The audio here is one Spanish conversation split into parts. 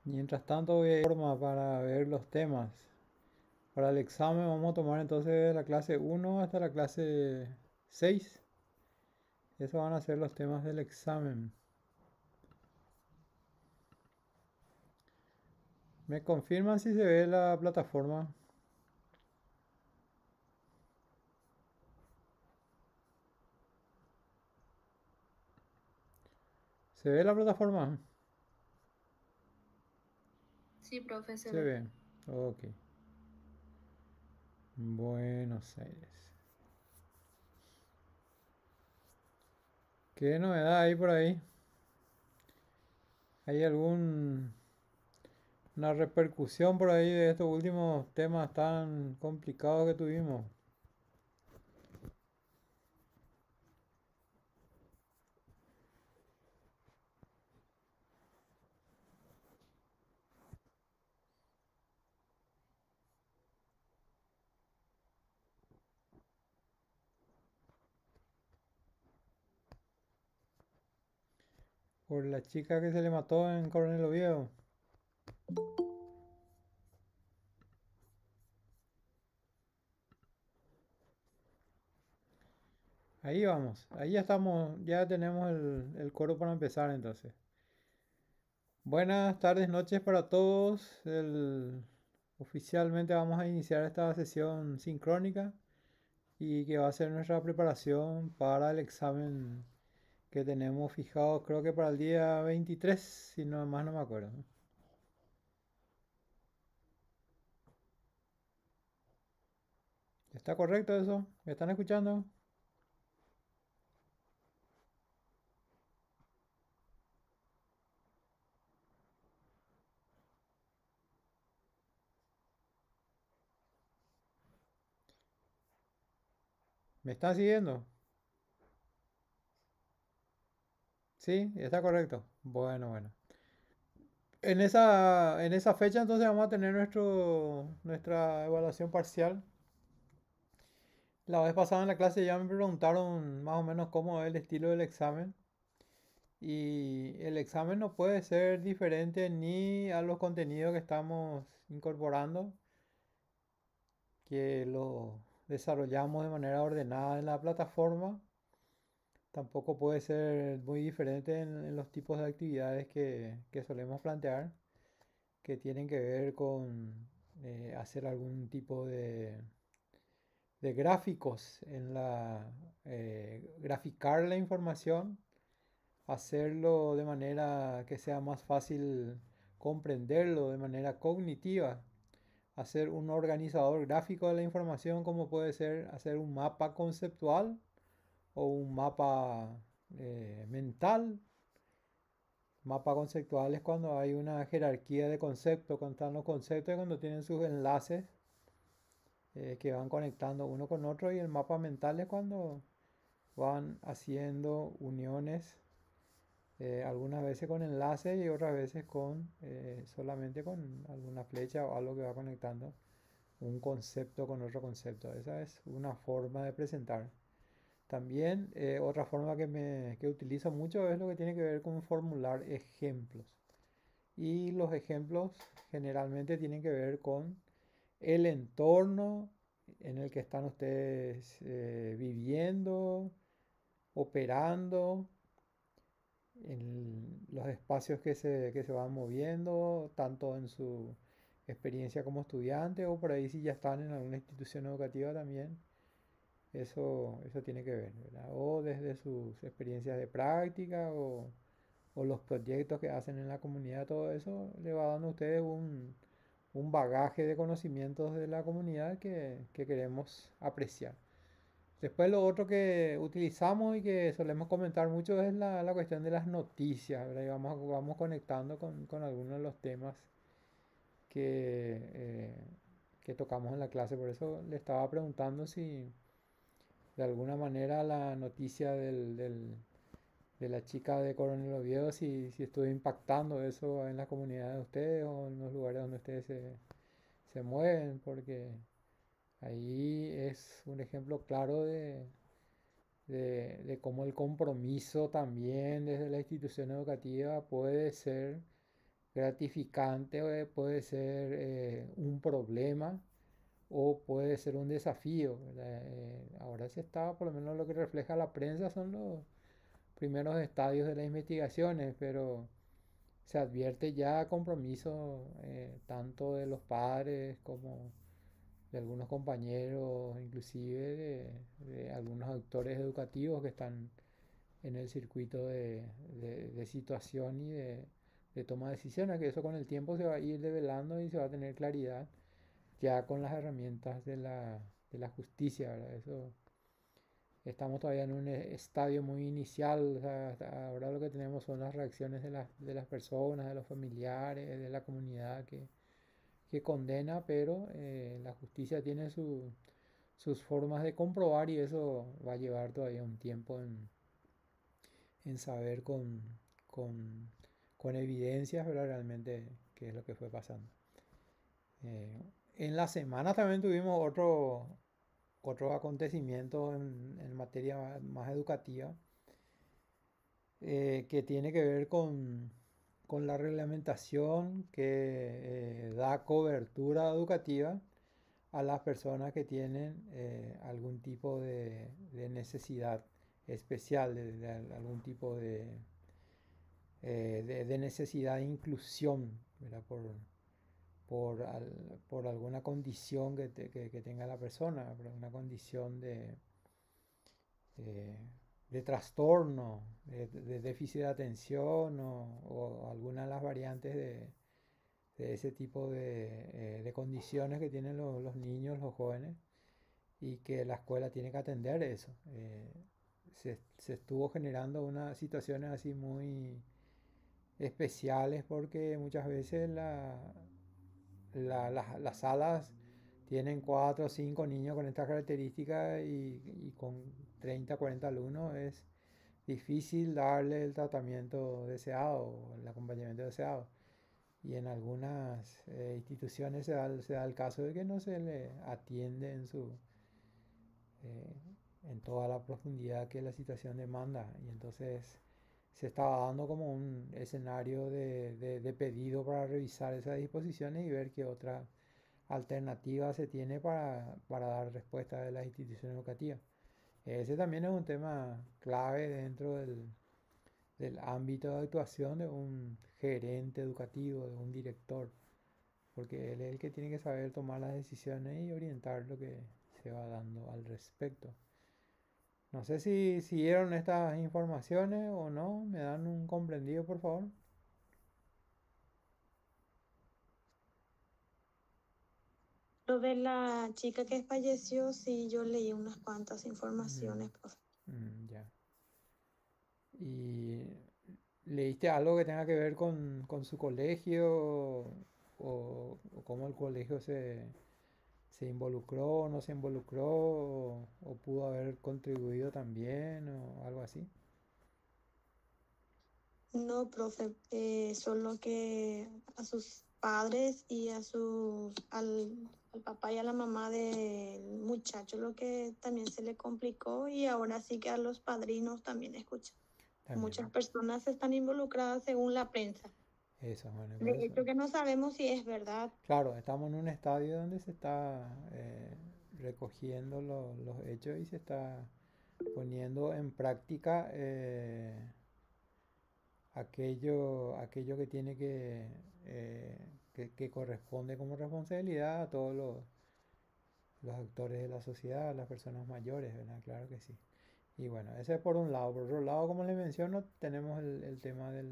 Mientras tanto voy a ir a forma para ver los temas. Para el examen vamos a tomar entonces la clase 1 hasta la clase 6. Esos van a ser los temas del examen. ¿Me confirman si se ve la plataforma? ¿Se ve la plataforma? Sí, profe, se Se ve. ve. Ok. Buenos Aires. ¿Qué novedad hay por ahí? ¿Hay alguna repercusión por ahí de estos últimos temas tan complicados que tuvimos? Por la chica que se le mató en Coronel Oviedo. Ahí vamos, ahí ya estamos, ya tenemos el coro para empezar entonces. Buenas tardes, noches para todos. Oficialmente vamos a iniciar esta sesión sincrónica y que va a ser nuestra preparación para el examen que tenemos fijado, creo que para el día 23, si no más no me acuerdo. ¿Está correcto eso? ¿Me están escuchando? ¿Me están siguiendo? Sí, está correcto. Bueno, bueno. En esa fecha entonces vamos a tener nuestra evaluación parcial. La vez pasada en la clase ya me preguntaron más o menos cómo es el estilo del examen. Y el examen no puede ser diferente ni a los contenidos que estamos incorporando, que lo desarrollamos de manera ordenada en la plataforma. Tampoco puede ser muy diferente en los tipos de actividades que solemos plantear, que tienen que ver con hacer algún tipo de gráficos graficar la información, hacerlo de manera que sea más fácil comprenderlo de manera cognitiva, hacer un organizador gráfico de la información como puede ser hacer un mapa conceptual o un mapa mental. Mapa conceptual es cuando hay una jerarquía de conceptos, cuando están los conceptos y cuando tienen sus enlaces que van conectando uno con otro, y el mapa mental es cuando van haciendo uniones, algunas veces con enlaces y otras veces con solamente con alguna flecha o algo que va conectando un concepto con otro concepto. Esa es una forma de presentar. También otra forma que utilizo mucho es lo que tiene que ver con formular ejemplos. Y los ejemplos generalmente tienen que ver con el entorno en el que están ustedes viviendo, operando, en los espacios que se van moviendo, tanto en su experiencia como estudiante o por ahí si ya están en alguna institución educativa también. Eso tiene que ver, ¿verdad? O desde sus experiencias de práctica o los proyectos que hacen en la comunidad, todo eso le va dando a ustedes un bagaje de conocimientos de la comunidad que queremos apreciar. Después lo otro que utilizamos y que solemos comentar mucho es la cuestión de las noticias, ¿verdad? Y vamos conectando con algunos de los temas que, eh, que tocamos en la clase. Por eso le estaba preguntando si de alguna manera la noticia de la chica de Coronel Oviedo, si estuvo impactando eso en la comunidad de ustedes o en los lugares donde ustedes se mueven, porque ahí es un ejemplo claro de cómo el compromiso también desde la institución educativa puede ser gratificante, puede ser un problema o puede ser un desafío, ¿verdad? Ahora se está, por lo menos lo que refleja la prensa son los primeros estadios de las investigaciones, pero se advierte ya compromiso tanto de los padres como de algunos compañeros, inclusive de algunos actores educativos que están en el circuito de situación y de toma de decisiones, que eso con el tiempo se va a ir develando y se va a tener claridad ya con las herramientas de la justicia, ¿verdad? Eso, estamos todavía en un estadio muy inicial, o sea, ahora lo que tenemos son las reacciones de las personas, de los familiares, de la comunidad que condena, pero la justicia tiene sus formas de comprobar y eso va a llevar todavía un tiempo en saber con, con evidencias, ¿verdad? Realmente qué es lo que fue pasando. Eh, en la semana también tuvimos otros acontecimientos en materia más educativa que tiene que ver con la reglamentación que da cobertura educativa a las personas que tienen algún tipo de necesidad especial, de algún tipo de necesidad de inclusión, ¿verdad? Por alguna condición que tenga la persona, por alguna condición eh, de trastorno, de déficit de atención o alguna de las variantes de ese tipo de condiciones que tienen los niños, los jóvenes, y que la escuela tiene que atender eso. Se estuvo generando unas situaciones así muy especiales porque muchas veces las salas tienen 4 o 5 niños con estas características y con 30 40 alumnos es difícil darle el tratamiento deseado, el acompañamiento deseado. Y en algunas instituciones se da el caso de que no se le atiende eh, en toda la profundidad que la situación demanda. Y entonces se estaba dando como un escenario de pedido para revisar esas disposiciones y ver qué otra alternativa se tiene para dar respuesta de las instituciones educativas. Ese también es un tema clave dentro del ámbito de actuación de un gerente educativo, de un director, porque él es el que tiene que saber tomar las decisiones y orientar lo que se va dando al respecto. No sé si siguieron estas informaciones o no, me dan un comprendido, por favor. Lo de la chica que falleció, sí, yo leí unas cuantas Mm, informaciones, profe. ya. ¿Y leíste algo que tenga que ver con su colegio o cómo el colegio se involucró o no se involucró o pudo haber contribuido también o algo así? No, profe, solo que a sus padres y al papá y a la mamá del muchacho lo que también se le complicó y ahora sí que a los padrinos también escucha. Muchas También. personas están involucradas según la prensa. Eso, bueno, por De eso. hecho que no sabemos si es verdad. Claro, estamos en un estadio donde se está recogiendo los hechos y se está poniendo en práctica aquello que tiene que corresponde como responsabilidad a todos los actores de la sociedad, las personas mayores, ¿verdad? Claro que sí. Y bueno, ese es por un lado. Por otro lado, como les menciono, tenemos el tema de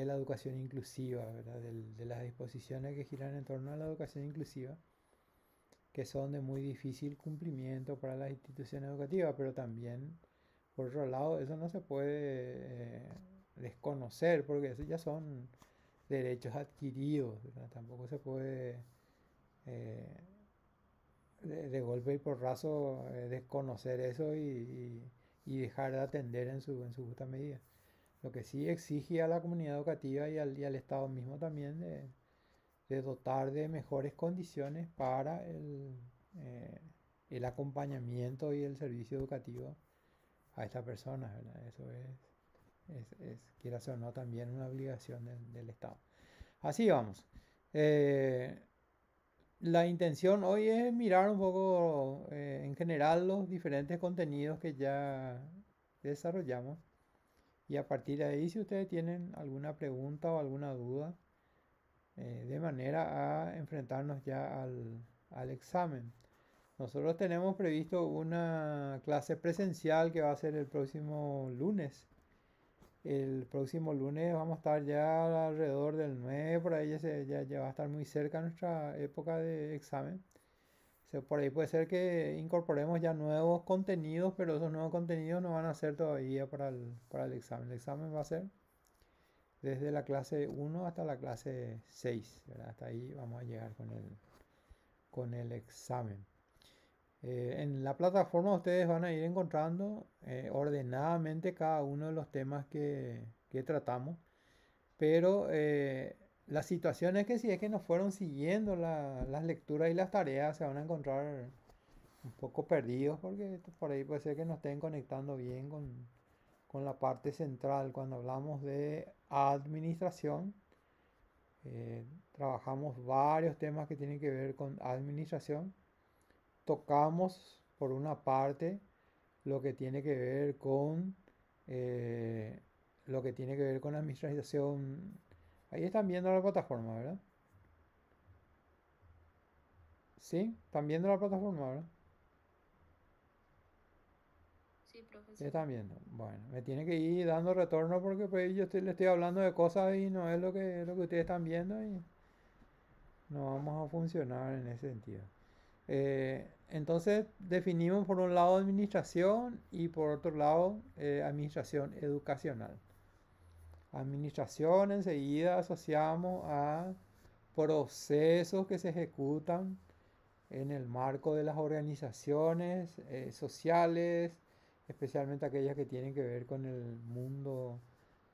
la educación inclusiva, ¿verdad? De las disposiciones que giran en torno a la educación inclusiva, que son de muy difícil cumplimiento para las instituciones educativas, pero también, por otro lado, eso no se puede desconocer, porque eso ya son derechos adquiridos, ¿verdad? Tampoco se puede eh, de golpe y porrazo desconocer eso y dejar de atender en su justa medida. Lo que sí exige a la comunidad educativa y al Estado mismo también de dotar de mejores condiciones para el acompañamiento y el servicio educativo a estas personas, ¿verdad? Eso es quieras o no, también una obligación del Estado. Así vamos. Eh, la intención hoy es mirar un poco en general los diferentes contenidos que ya desarrollamos y a partir de ahí si ustedes tienen alguna pregunta o alguna duda, de manera a enfrentarnos ya al examen. Nosotros tenemos previsto una clase presencial que va a ser el próximo lunes. El próximo lunes vamos a estar ya alrededor del 9, por ahí ya va a estar muy cerca nuestra época de examen. O sea, por ahí puede ser que incorporemos ya nuevos contenidos, pero esos nuevos contenidos no van a ser todavía para el examen. El examen va a ser desde la clase 1 hasta la clase 6, ¿verdad? Hasta ahí vamos a llegar con el examen. En la plataforma ustedes van a ir encontrando ordenadamente cada uno de los temas que tratamos, pero la situación es que si es que nos fueron siguiendo las lecturas y las tareas, se van a encontrar un poco perdidos porque por ahí puede ser que no estén conectando bien con la parte central. Cuando hablamos de administración, trabajamos varios temas que tienen que ver con administración. Tocamos por una parte lo que tiene que ver con eh, lo que tiene que ver con administración. Ahí están viendo la plataforma, ¿verdad? Sí, están viendo la plataforma, ¿verdad? Sí, Sí, profesor. están viendo. Bueno, me tiene que ir dando retorno porque pues, le estoy hablando de cosas y no es lo que ustedes están viendo y no vamos a funcionar en ese sentido. Entonces definimos por un lado administración y por otro lado administración educacional. Administración enseguida asociamos a procesos que se ejecutan en el marco de las organizaciones sociales, especialmente aquellas que tienen que ver con el mundo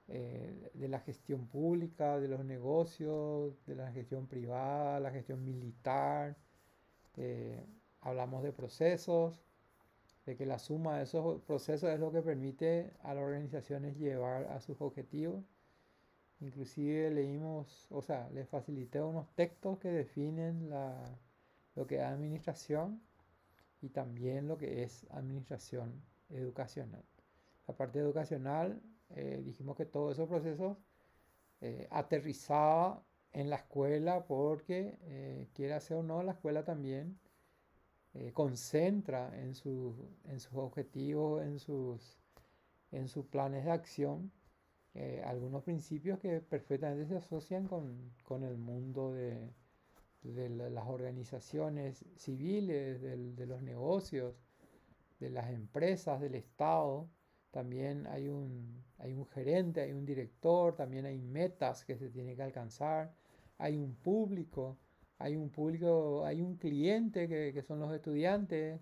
de la gestión pública, de los negocios, de la gestión privada, la gestión militar. eh, Hablamos de procesos, de que la suma de esos procesos es lo que permite a las organizaciones llevar a sus objetivos. Inclusive leímos, o sea, les facilité unos textos que definen lo que es administración y también lo que es administración educacional. La parte educacional, dijimos que todos esos procesos aterrizaba en la escuela porque, quiera ser o no, la escuela también concentra en sus objetivos, en sus planes de acción, algunos principios que perfectamente se asocian con el mundo de las organizaciones civiles, de los negocios, de las empresas, del Estado. También hay un gerente, hay un director, también hay metas que se tienen que alcanzar, hay un público, hay un cliente que son los estudiantes.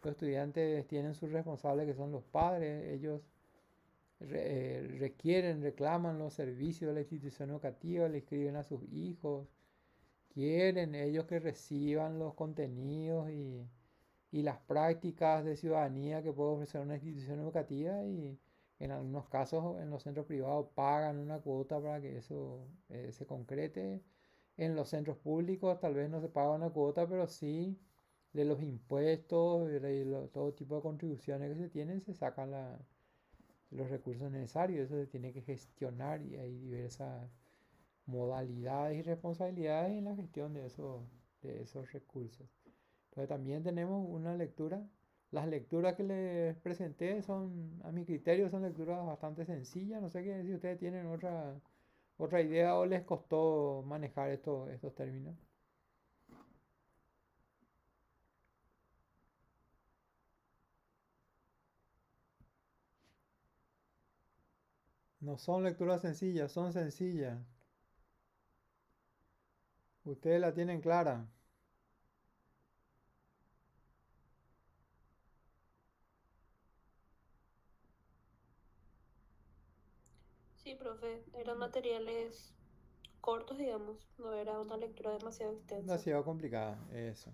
Los estudiantes tienen sus responsables que son los padres, ellos requieren, reclaman los servicios de la institución educativa, le escriben a sus hijos, quieren ellos que reciban los contenidos y las prácticas de ciudadanía que puede ofrecer una institución educativa y en algunos casos en los centros privados pagan una cuota para que eso se concrete. En los centros públicos tal vez no se paga una cuota, pero sí de los impuestos y todo tipo de contribuciones que se tienen se sacan los recursos necesarios. Eso se tiene que gestionar y hay diversas modalidades y responsabilidades en la gestión de esos recursos. Entonces también tenemos una lectura. Las lecturas que les presenté son, a mi criterio, son lecturas bastante sencillas. No sé si ustedes tienen otra idea o les costó manejar estos términos. No son lecturas sencillas, son sencillas. Ustedes la tienen clara. Sí, profe, eran materiales cortos, digamos, no era una lectura demasiado extensa. Demasiado complicada, eso.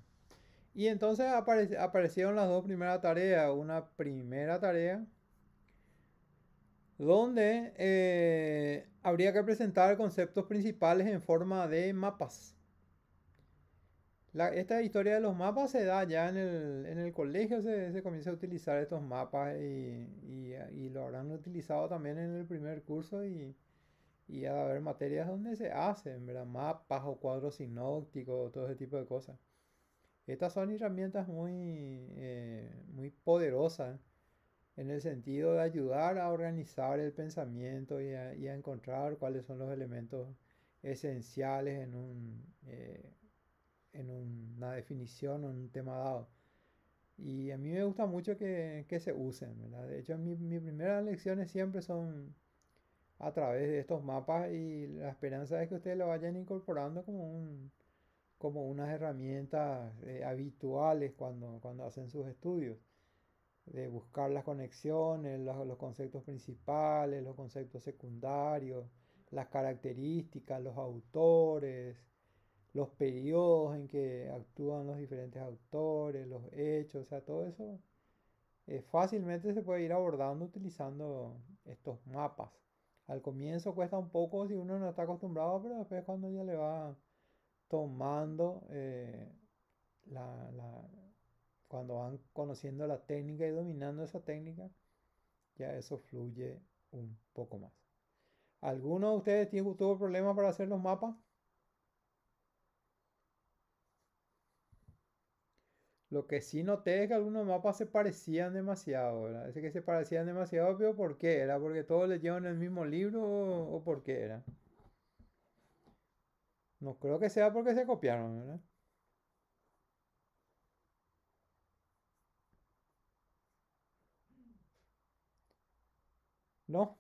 Y entonces aparecieron las dos primeras tareas. Una primera tarea donde habría que presentar conceptos principales en forma de mapas. Esta historia de los mapas se da ya en el colegio, se comienza a utilizar estos mapas y lo habrán utilizado también en el primer curso y ha de haber materias donde se hacen, ¿verdad? Mapas o cuadros sinópticos, todo ese tipo de cosas. Estas son herramientas muy poderosas en el sentido de ayudar a organizar el pensamiento y a encontrar cuáles son los elementos esenciales en una definición o en un tema dado. Y a mí me gusta mucho que se usen, ¿verdad? De hecho, mis primeras lecciones siempre son a través de estos mapas y la esperanza es que ustedes lo vayan incorporando como unas herramientas habituales cuando hacen sus estudios, de buscar las conexiones, los conceptos principales, los conceptos secundarios, las características, los autores, los periodos en que actúan los diferentes autores, los hechos, o sea, todo eso fácilmente se puede ir abordando utilizando estos mapas. Al comienzo cuesta un poco si uno no está acostumbrado, pero después cuando ya le va tomando la, la- cuando van conociendo la técnica y dominando esa técnica, ya eso fluye un poco más. ¿Alguno de ustedes tuvo problemas para hacer los mapas? Lo que sí noté es que algunos mapas se parecían demasiado, ¿verdad? Ese que se parecían demasiado, pero ¿por qué? ¿Era porque todos leyeron el mismo libro o por qué era? No creo que sea porque se copiaron, ¿verdad? No,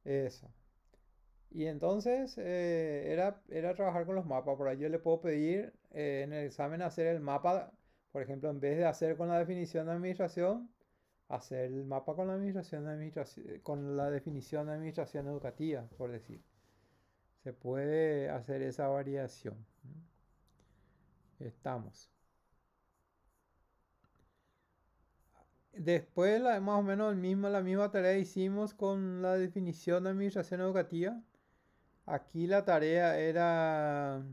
eso. Y entonces era trabajar con los mapas. Por ahí yo le puedo pedir en el examen hacer el mapa, por ejemplo, en vez de hacer con la definición de administración, hacer el mapa con la con la definición de administración educativa, por decir. Se puede hacer esa variación. Estamos. Después, más o menos la misma tarea hicimos con la definición de administración educativa. Aquí la tarea era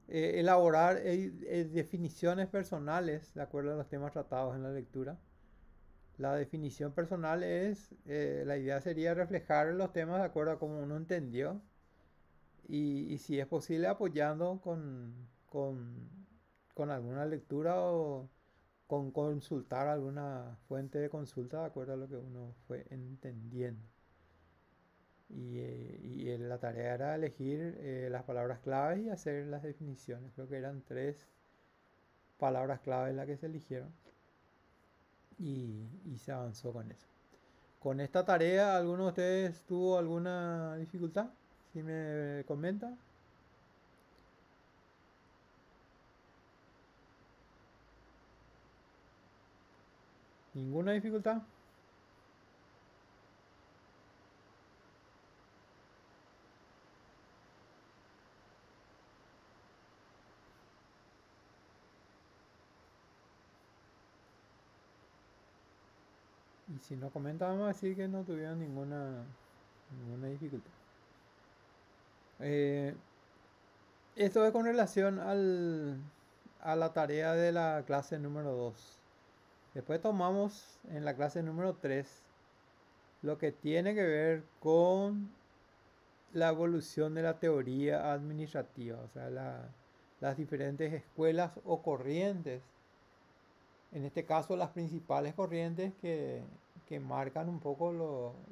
elaborar definiciones personales de acuerdo a los temas tratados en la lectura. La definición personal la idea sería reflejar los temas de acuerdo a cómo uno entendió y si es posible apoyando con alguna lectura o con consultar alguna fuente de consulta de acuerdo a lo que uno fue entendiendo. La tarea era elegir las palabras claves y hacer las definiciones. Creo que eran tres palabras claves las que se eligieron y se avanzó con eso. Con esta tarea, ¿alguno de ustedes tuvo alguna dificultad? Si me comenta. ¿Ninguna dificultad? Y si no comentan, vamos a decir que no tuvieron ninguna dificultad. Eh, Esto es con relación a la tarea de la clase número 2. Después tomamos en la clase número 3 lo que tiene que ver con la evolución de la teoría administrativa, o sea, las diferentes escuelas o corrientes, en este caso las principales corrientes que marcan un poco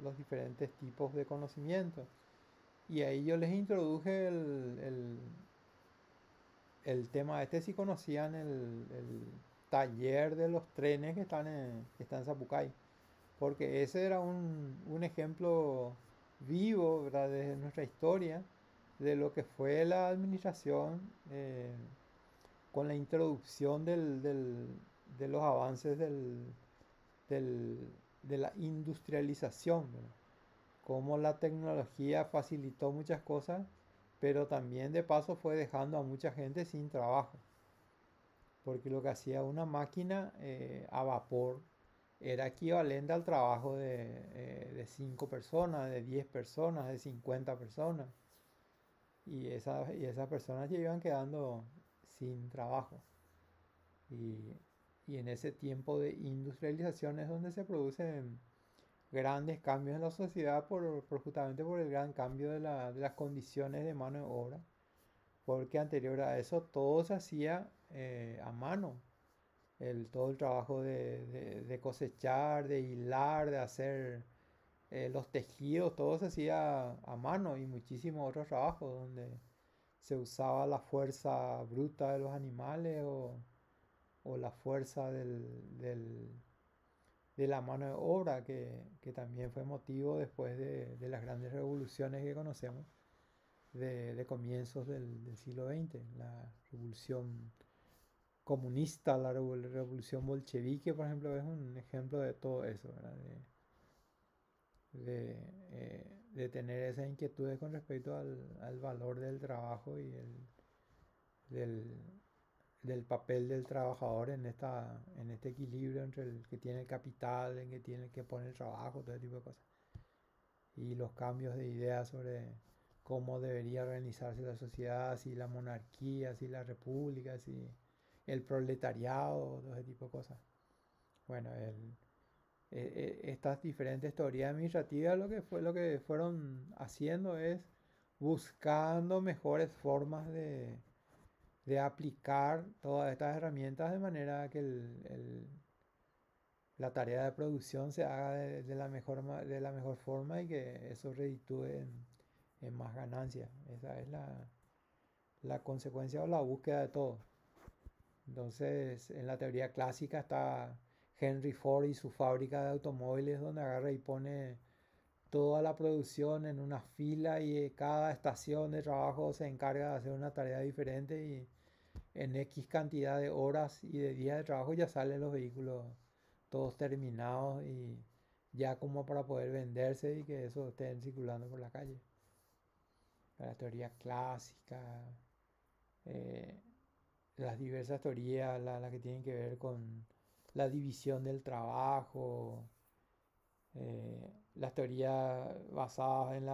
los diferentes tipos de conocimiento. Y ahí yo les introduje el tema este, si conocían el taller de los trenes que está en Zapucay, porque ese era un ejemplo vivo, ¿verdad? De nuestra historia, de lo que fue la administración con la introducción de los avances del de la industrialización, ¿verdad? Cómo la tecnología facilitó muchas cosas, pero también de paso fue dejando a mucha gente sin trabajo, porque lo que hacía una máquina a vapor era equivalente al trabajo de 5 personas, de 10 personas, de 50 personas, y esas personas ya iban quedando sin trabajo. Y, y en ese tiempo de industrialización es donde se producen grandes cambios en la sociedad justamente por el gran cambio de las condiciones de mano de obra, porque anterior a eso todo se hacía a mano. Todo el trabajo de cosechar, de hilar, de hacer los tejidos, todo se hacía a mano y muchísimos otros trabajos donde se usaba la fuerza bruta de los animales o la fuerza de la mano de obra, que también fue motivo después de las grandes revoluciones que conocemos de comienzos del siglo XX, la revolución comunista, la revolución bolchevique, por ejemplo, es un ejemplo de todo eso, ¿verdad? De tener esas inquietudes con respecto al valor del trabajo y del, del papel del trabajador en este equilibrio entre el que tiene el capital, el que tiene el que pone el trabajo, todo ese tipo de cosas. Y los cambios de ideas sobre cómo debería organizarse la sociedad, si la monarquía, si la república, si el proletariado, todo ese tipo de cosas. Bueno, estas diferentes teorías administrativas lo que fueron haciendo es buscando mejores formas de aplicar todas estas herramientas de manera que la tarea de producción se haga de la mejor forma y que eso reditúe en más ganancias. Esa es la consecuencia o la búsqueda de todo. Entonces, en la teoría clásica está Henry Ford y su fábrica de automóviles, donde agarra y pone toda la producción en una fila y cada estación de trabajo se encarga de hacer una tarea diferente y en X cantidad de horas y de días de trabajo ya salen los vehículos todos terminados y ya como para poder venderse y que eso estén circulando por la calle. La teoría clásica, eh, las diversas teorías, las que tienen que ver con la división del trabajo, las teorías basadas en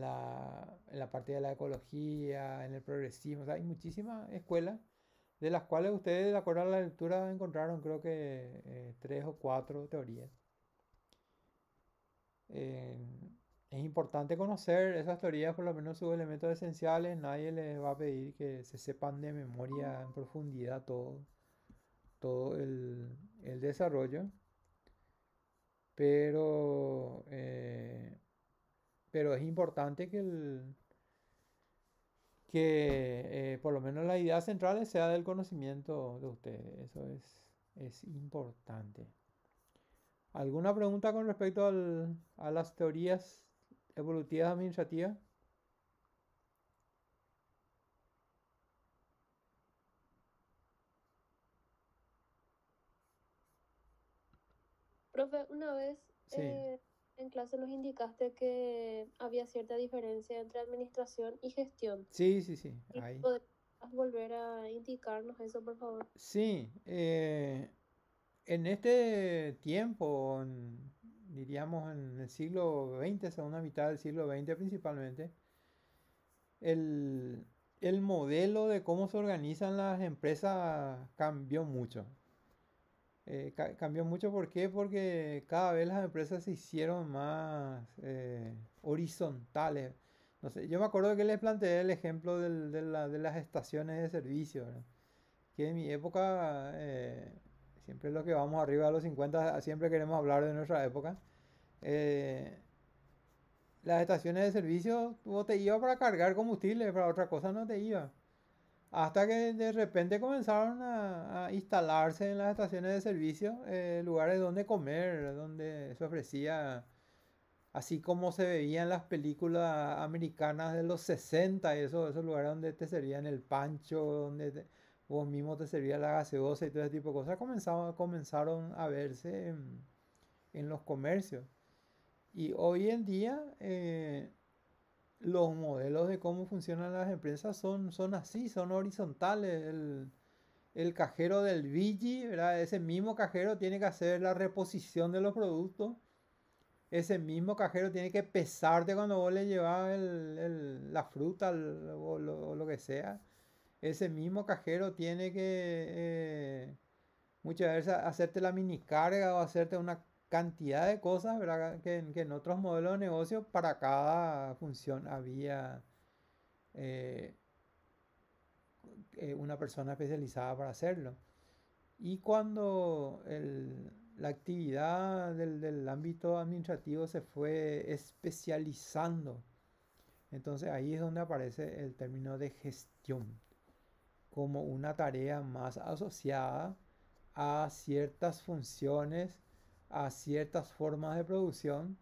la parte de la ecología, en el progresismo. O sea, hay muchísimas escuelas de las cuales ustedes, de acuerdo a la lectura, encontraron creo que 3 o 4 teorías. Eh, es importante conocer esas teorías, por lo menos sus elementos esenciales. Nadie les va a pedir que se sepan de memoria en profundidad todo el desarrollo, pero, pero es importante que por lo menos las ideas centrales sea del conocimiento de ustedes. Eso es importante. ¿Alguna pregunta con respecto a las teorías evolutivas administrativas? Profe, una vez Sí, en clase nos indicaste que había cierta diferencia entre administración y gestión. sí, sí, sí, ¿Y ahí. podrías volver a indicarnos eso, por favor? Sí, en este tiempo, diríamos en el siglo XX, segunda mitad del siglo XX principalmente, el, el modelo de cómo se organizan las empresas cambió mucho. Cambió mucho, ¿por qué? Porque cada vez las empresas se hicieron más horizontales. No sé, yo me acuerdo que les planteé el ejemplo de las estaciones de servicio, ¿verdad? Que en mi época, siempre lo que vamos arriba de los 50 siempre queremos hablar de nuestra época. eh, las estaciones de servicio, vos te iba para cargar combustible, para otra cosa no te iba. Hasta que de repente comenzaron a instalarse en las estaciones de servicio lugares donde comer, donde se ofrecía, así como se veía en las películas americanas de los 60, y esos lugares donde te servían el pancho, vos mismo te servías la gaseosa y todo ese tipo de cosas, comenzaron a verse en los comercios. Y hoy en día los modelos de cómo funcionan las empresas son así, son horizontales. El cajero del Vigi, ¿verdad? Ese mismo cajero tiene que hacer la reposición de los productos. Ese mismo cajero tiene que pesarte cuando vos le llevas la fruta o lo que sea. Ese mismo cajero tiene que muchas veces hacerte la mini carga o hacerte una cantidad de cosas, ¿verdad? Que en otros modelos de negocio para cada función había eh, una persona especializada para hacerlo. Y cuando la actividad del ámbito administrativo se fue especializando, entonces ahí es donde aparece el término de gestión, como una tarea más asociada a ciertas funciones, a ciertas formas de producción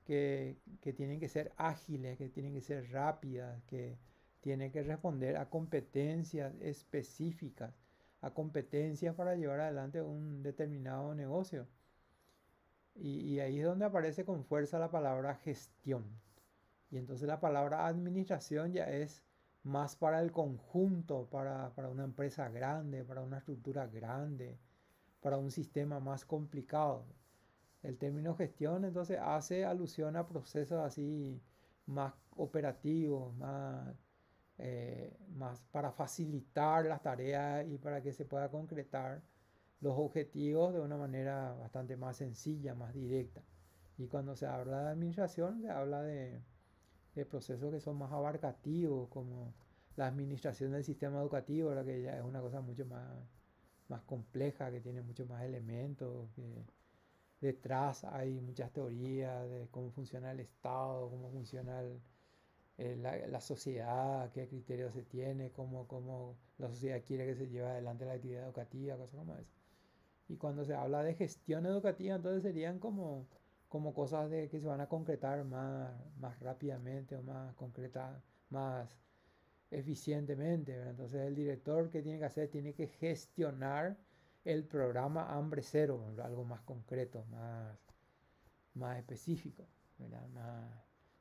que tienen que ser ágiles, que tienen que ser rápidas, que tienen que responder a competencias específicas, a competencias para llevar adelante un determinado negocio. Y ahí es donde aparece con fuerza la palabra gestión. Y entonces la palabra administración ya es más para el conjunto, para una empresa grande, para una estructura grande, para un sistema más complicado. El término gestión entonces hace alusión a procesos así más operativos, más para facilitar las tareas y para que se pueda concretar los objetivos de una manera bastante más sencilla, más directa. Y cuando se habla de administración, se habla de procesos que son más abarcativos, como la administración del sistema educativo, la que ya es una cosa mucho más compleja, que tiene muchos más elementos, que detrás hay muchas teorías de cómo funciona el Estado, cómo funciona la sociedad, qué criterios se tiene, cómo la sociedad quiere que se lleve adelante la actividad educativa, cosas como eso. Y cuando se habla de gestión educativa, entonces serían como cosas que se van a concretar más rápidamente o más concretas, más eficientemente, ¿verdad? Entonces el director, ¿qué tiene que hacer? Tiene que gestionar el programa Hambre Cero, ¿verdad? Algo más concreto, más específico, ¿verdad?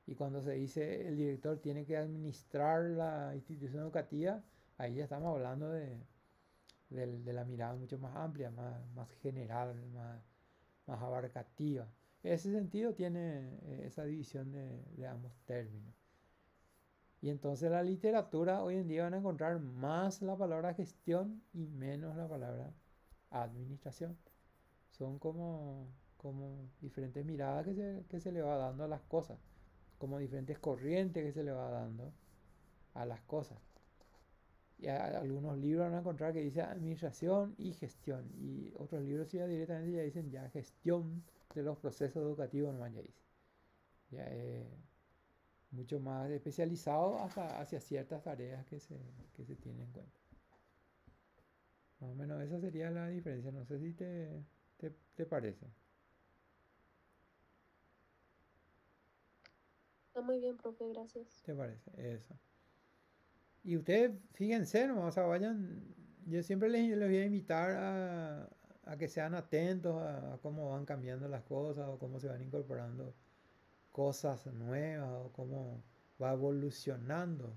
Y cuando se dice el director tiene que administrar la institución educativa, ahí ya estamos hablando de la mirada mucho más amplia, más general, más abarcativa. En ese sentido tiene esa división de ambos términos. Y entonces la literatura hoy en día van a encontrar más la palabra gestión y menos la palabra administración. Son como diferentes miradas que se le va dando a las cosas, como diferentes corrientes que se le va dando a las cosas. Y algunos libros van a encontrar que dice administración y gestión. Y otros libros ya directamente ya dicen ya gestión de los procesos educativos, no ya dice. Ya es mucho más especializado hacia ciertas tareas que se tienen en cuenta. Más o menos esa sería la diferencia. No sé si te parece. Está muy bien, profe, gracias. ¿Te parece? Eso. Y ustedes, fíjense, ¿no? O sea, vayan. Yo siempre les voy a invitar a que sean atentos a cómo van cambiando las cosas o cómo se van incorporando cosas nuevas o cómo va evolucionando.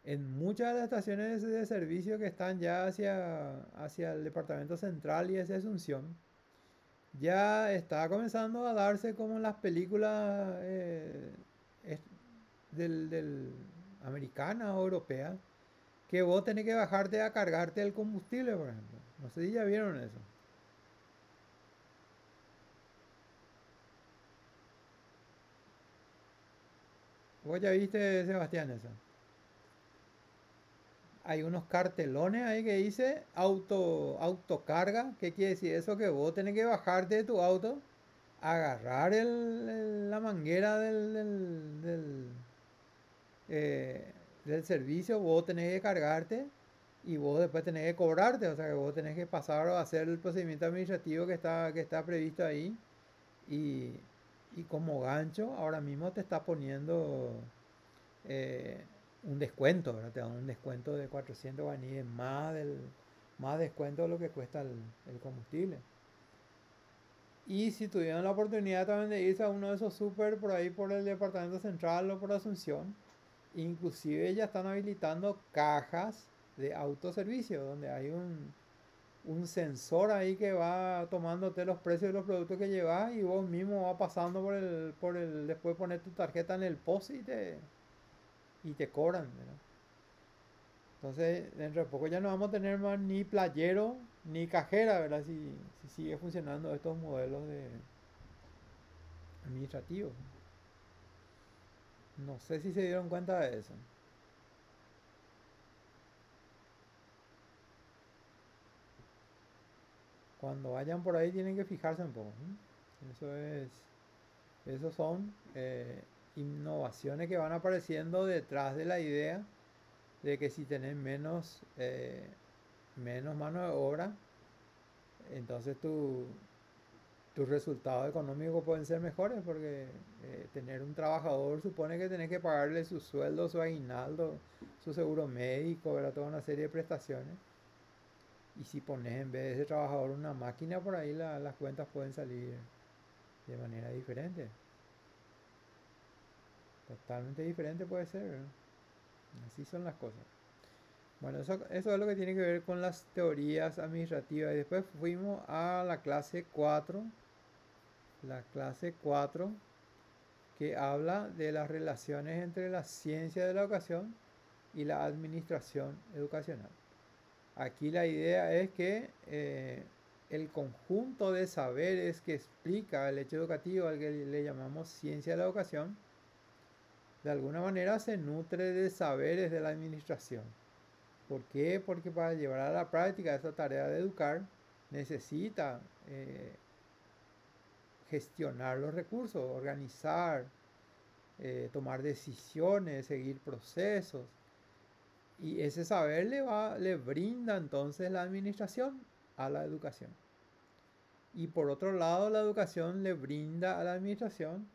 En muchas de las estaciones de servicio que están ya hacia el departamento central y hacia Asunción, ya está comenzando a darse como en las películas es- del americanas o europeas, que vos tenés que bajarte a cargarte el combustible, por ejemplo. No sé si ya vieron eso. Vos ya viste, Sebastián, eso. Hay unos cartelones ahí que dice autocarga. ¿Qué quiere decir eso? Que vos tenés que bajarte de tu auto, agarrar la manguera del servicio, vos tenés que cargarte y vos después tenés que cobrarte. O sea que vos tenés que pasar a hacer el procedimiento administrativo que está previsto ahí. Y, y como gancho, ahora mismo te está poniendo eh, un descuento, ¿verdad? Te dan un descuento de 400 guaraníes más descuento de lo que cuesta el combustible. Y si tuvieron la oportunidad también de irse a uno de esos súper por ahí por el departamento central o por Asunción, inclusive ya están habilitando cajas de autoservicio, donde hay un sensor ahí que va tomándote los precios de los productos que llevas y vos mismo vas pasando después poner tu tarjeta en el post y te cobran, ¿verdad? Entonces, dentro de poco ya no vamos a tener más ni playero ni cajera, ¿verdad? Si sigue funcionando estos modelos administrativos. No sé si se dieron cuenta de eso. Cuando vayan por ahí tienen que fijarse un poco, ¿no? Esos son innovaciones que van apareciendo detrás de la idea de que si tenés menos mano de obra, entonces tus resultados económicos pueden ser mejores porque tener un trabajador supone que tenés que pagarle su sueldo, su aguinaldo, su seguro médico, ¿verdad? Toda una serie de prestaciones. Y si pones en vez de ese trabajador una máquina, por ahí las cuentas pueden salir de manera diferente. Totalmente diferente puede ser, ¿verdad? Así son las cosas. Bueno, eso es lo que tiene que ver con las teorías administrativas. Y después fuimos a la clase 4 que habla de las relaciones entre la ciencia de la educación y la administración educacional. Aquí la idea es que el conjunto de saberes que explica el hecho educativo, al que le llamamos ciencia de la educación, de alguna manera se nutre de saberes de la administración. ¿Por qué? Porque para llevar a la práctica esa tarea de educar necesita gestionar los recursos, organizar, tomar decisiones, seguir procesos. Y ese saber le brinda entonces la administración a la educación. Y por otro lado, la educación le brinda a la administración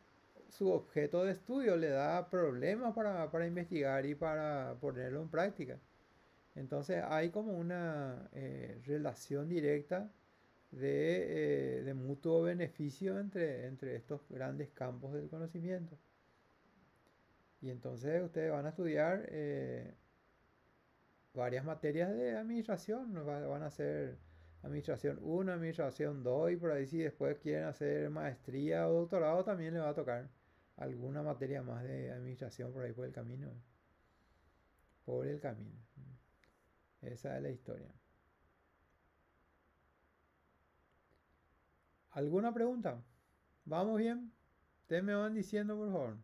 su objeto de estudio, le da problemas para investigar y para ponerlo en práctica. Entonces hay como una relación directa de mutuo beneficio entre estos grandes campos del conocimiento. Y entonces ustedes van a estudiar varias materias de administración, van a hacer administración 1, administración 2 y por ahí si después quieren hacer maestría o doctorado también le va a tocar alguna materia más de administración por ahí por el camino. Por el camino. Esa es la historia. ¿Alguna pregunta? ¿Vamos bien? Ustedes me van diciendo, por favor.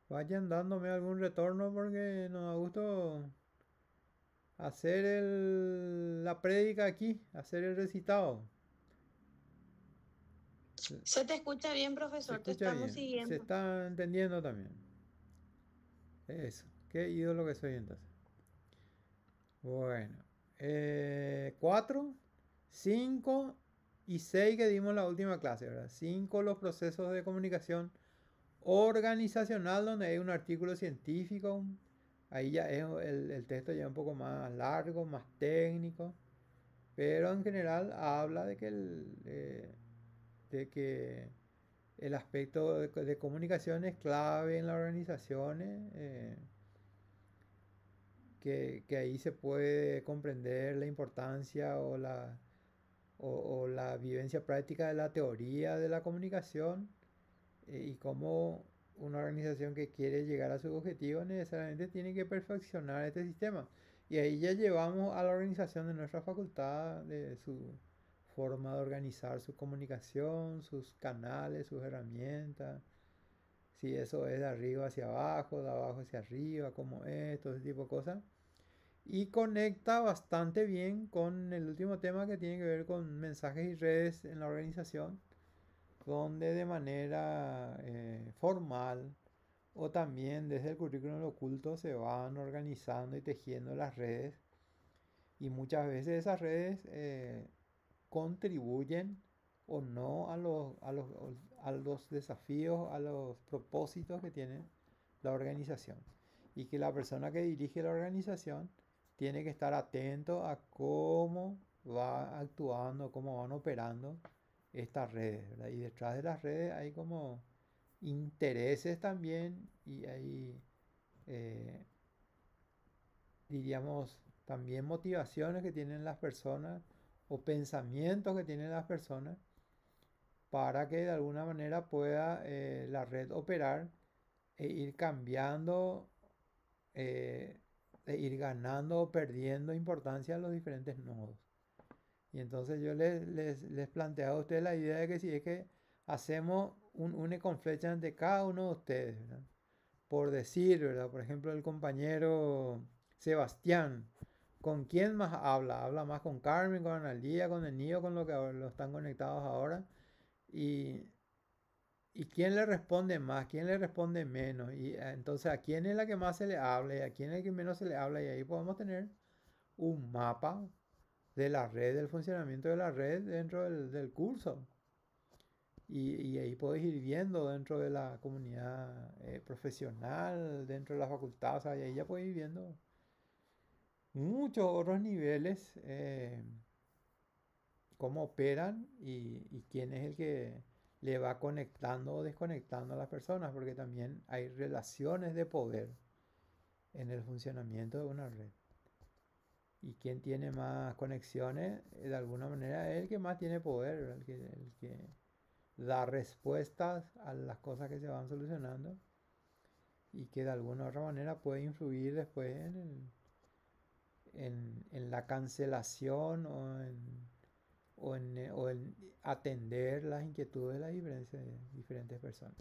Vayan dándome algún retorno porque nos da gusto hacer la prédica aquí, hacer el recitado. Se te escucha bien, Se profesor, te escucha estamos bien, se siguiendo. está entendiendo también. Eso, qué ídolo que soy entonces. Bueno, 4, 5 y 6 que dimos la última clase, ¿verdad? 5 los procesos de comunicación organizacional donde hay un artículo científico. Ahí ya es el texto ya un poco más largo, más técnico, pero en general habla de que el aspecto de comunicación es clave en las organizaciones, que ahí se puede comprender la importancia o la vivencia práctica de la teoría de la comunicación y cómo una organización que quiere llegar a sus objetivos necesariamente tiene que perfeccionar este sistema. Y ahí ya llevamos a la organización de nuestra facultad, de su forma de organizar su comunicación, sus canales, sus herramientas. Si eso es de arriba hacia abajo, de abajo hacia arriba, como es, todo ese tipo de cosas. Y conecta bastante bien con el último tema que tiene que ver con mensajes y redes en la organización, donde de manera formal o también desde el currículum oculto se van organizando y tejiendo las redes y muchas veces esas redes contribuyen o no a los desafíos, a los propósitos que tiene la organización y que la persona que dirige la organización tiene que estar atento a cómo va actuando, cómo van operando estas redes, ¿verdad? Y detrás de las redes hay como intereses también y hay, eh, diríamos, también motivaciones que tienen las personas o pensamientos que tienen las personas para que de alguna manera pueda la red operar e ir cambiando, eh, e ir ganando o perdiendo importancia en los diferentes nodos. Y entonces yo les planteaba a ustedes la idea de que si es que hacemos un une con flecha entre cada uno de ustedes, ¿verdad? Por decir, ¿verdad? Por ejemplo, el compañero Sebastián, ¿con quién más habla? Habla más con Carmen, con Analía, con el niño, con lo que lo están conectados ahora. Y, y quién le responde más, quién le responde menos. Y entonces a quién es la que más se le habla y a quién es el que menos se le habla. Y ahí podemos tener un mapa de la red, del funcionamiento de la red dentro del curso. Y ahí podés ir viendo dentro de la comunidad profesional, dentro de la facultad, o sea, y ahí ya podés ir viendo muchos otros niveles, cómo operan y quién es el que le va conectando o desconectando a las personas, porque también hay relaciones de poder en el funcionamiento de una red. Y quien tiene más conexiones, de alguna manera es el que más tiene poder, ¿verdad? El que da respuestas a las cosas que se van solucionando y que de alguna u otra manera puede influir después en la cancelación o en atender las inquietudes de las diferentes personas.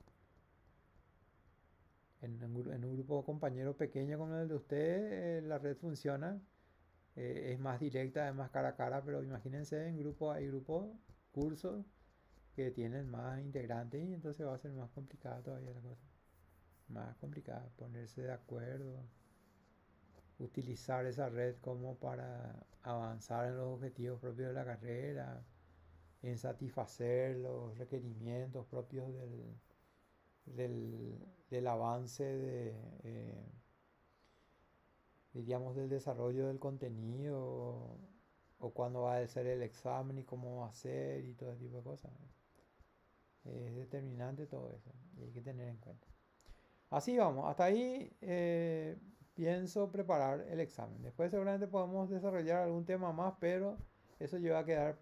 En un grupo de compañeros pequeño como el de ustedes, la red funciona, es más directa, es más cara a cara, pero imagínense, en grupo hay grupos, cursos que tienen más integrantes y entonces va a ser más complicada todavía la cosa. Más complicada ponerse de acuerdo, utilizar esa red como para avanzar en los objetivos propios de la carrera, en satisfacer los requerimientos propios del avance diríamos, del desarrollo del contenido o cuándo va a ser el examen y cómo va a ser y todo ese tipo de cosas. Es determinante todo eso y hay que tener en cuenta. Así vamos, hasta ahí pienso preparar el examen. Después seguramente podemos desarrollar algún tema más, pero eso ya va a quedar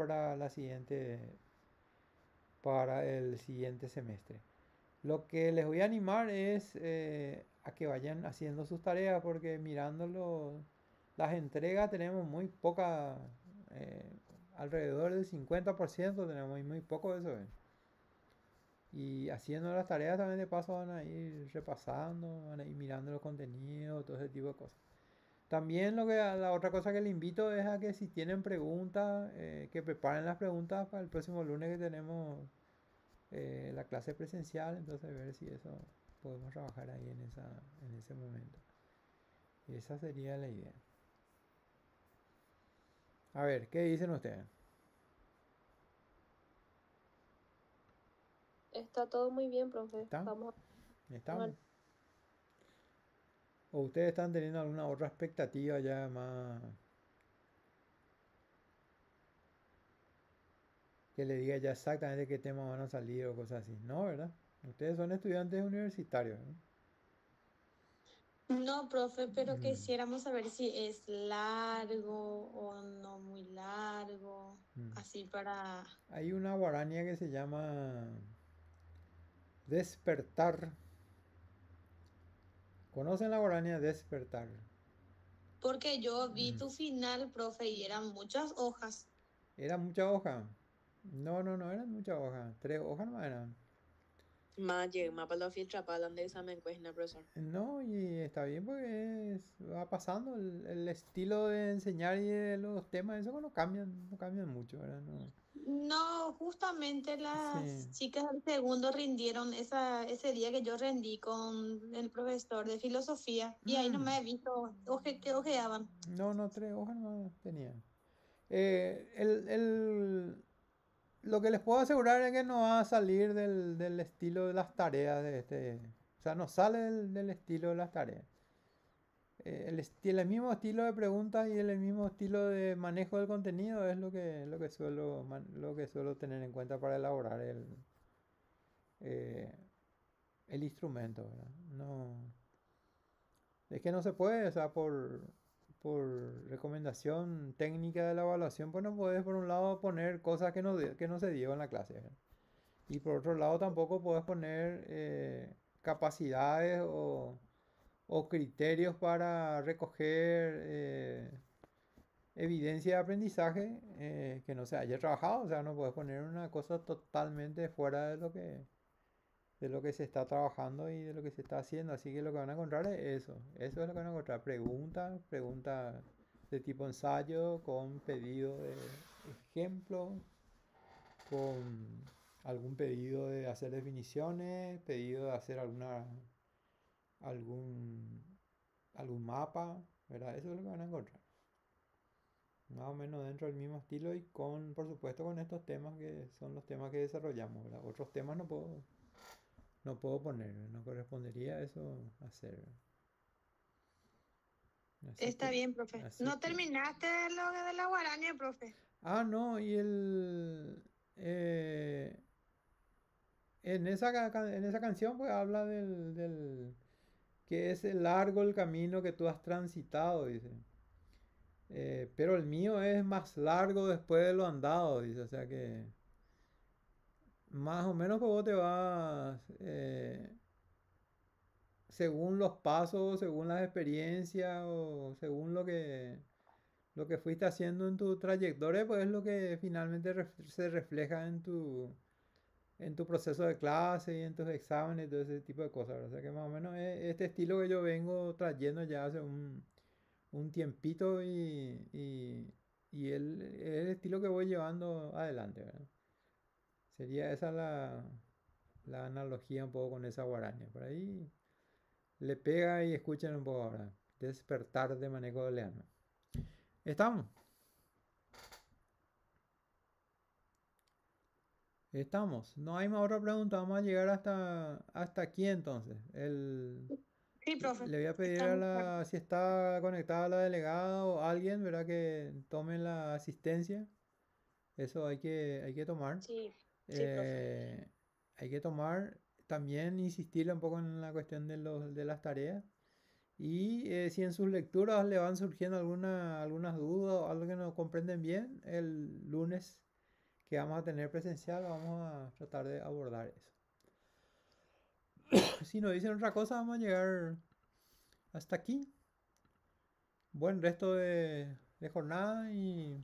para el siguiente semestre. Lo que les voy a animar es a que vayan haciendo sus tareas, porque mirando las entregas tenemos muy poca, eh, alrededor del 50% tenemos muy poco de eso. Y haciendo las tareas también de paso van a ir repasando, van a ir mirando los contenidos, todo ese tipo de cosas. También la otra cosa que le invito es a que si tienen preguntas, que preparen las preguntas para el próximo lunes que tenemos la clase presencial, entonces ver si eso podemos trabajar ahí en ese momento. Y esa sería la idea. A ver, ¿qué dicen ustedes? Está todo muy bien, profe. ¿Está? Vamos ¿Estamos? ¿O ustedes están teniendo alguna otra expectativa ya más que le diga ya exactamente qué temas van a salir o cosas así? No, ¿verdad? Ustedes son estudiantes universitarios, ¿no? No, profe, pero Mm, quisiéramos saber si es largo o no muy largo, mm. así para... Hay una guarania que se llama despertar. ¿Conocen la guarania despertar? Porque yo vi Mm. tu final, profe, y eran muchas hojas. ¿Era mucha hoja? No, no, no eran muchas hojas. 3 hojas no eran. Maye, mapa lo filtra para donde examen cuesta, profesor. No, y está bien porque va pasando el estilo de enseñar y de los temas, eso no cambian mucho, ¿verdad? No. No, justamente Sí. las chicas del segundo rindieron ese día que yo rendí con el profesor de filosofía y ahí no Mm, me he visto que ojeaban. no, no, 3 hojas no tenían. Lo que les puedo asegurar es que no va a salir del estilo de las tareas de este. O sea, no sale del estilo de las tareas. el mismo estilo de preguntas y el mismo estilo de manejo del contenido es lo que suelo tener en cuenta para elaborar eh, el instrumento, ¿verdad? No, es que no se puede, o sea, por recomendación técnica de la evaluación, pues no puedes por un lado poner cosas que no se dio en la clase, ¿verdad? Y por otro lado tampoco puedes poner capacidades o criterios para recoger evidencia de aprendizaje que no se haya trabajado. O sea, no puedes poner una cosa totalmente fuera de lo que se está trabajando y de lo que se está haciendo. Así que lo que van a encontrar es eso. Eso es lo que van a encontrar. Preguntas de tipo ensayo con pedido de ejemplo, con algún pedido de hacer definiciones, pedido de hacer algún, algún mapa, ¿verdad? Eso es lo que van a encontrar. Más o menos dentro del mismo estilo y por supuesto, con estos temas que son los temas que desarrollamos, ¿verdad? Otros temas no puedo poner, no correspondería a eso hacer. Está bien, profe. ¿No terminaste lo de la guaraña, profe? No, y en esa canción pues habla que es largo el camino que tú has transitado, dice. Pero el mío es más largo después de lo andado, dice. O sea que más o menos que vos te vas según los pasos, según las experiencias o según lo que fuiste haciendo en tu trayectoria, pues es lo que finalmente se refleja en tu proceso de clase y en tus exámenes y todo ese tipo de cosas. O sea que más o menos es este estilo que yo vengo trayendo ya hace un tiempito y es el estilo que voy llevando adelante, ¿verdad? Sería esa la analogía un poco con esa guaraña. Por ahí le pega y escuchen un poco ahora. Despertar de manejo de leano. Estamos. Estamos. No hay más otra pregunta. Vamos a llegar hasta aquí entonces. Sí, profe. Le voy a pedir si está conectada la delegada o alguien, ¿verdad? Que tome la asistencia. Eso hay que tomar. Sí, profe. Hay que tomar, también insistirle un poco en la cuestión de las tareas. Y si en sus lecturas le van surgiendo algunas dudas o algo que no comprenden bien, el lunes que vamos a tener presencial vamos a tratar de abordar eso. Si nos dicen otra cosa, vamos a llegar hasta aquí. Buen resto de jornada y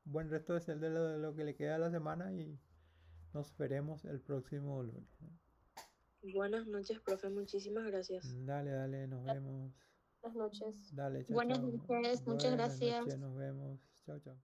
buen resto de lo que le queda de la semana y nos veremos el próximo lunes. Buenas noches, profe. Muchísimas gracias. Dale, nos vemos. Buenas noches. Dale, chao, Buenas chao. noches, muchas Buenas gracias. noches, nos vemos. Chao, chao.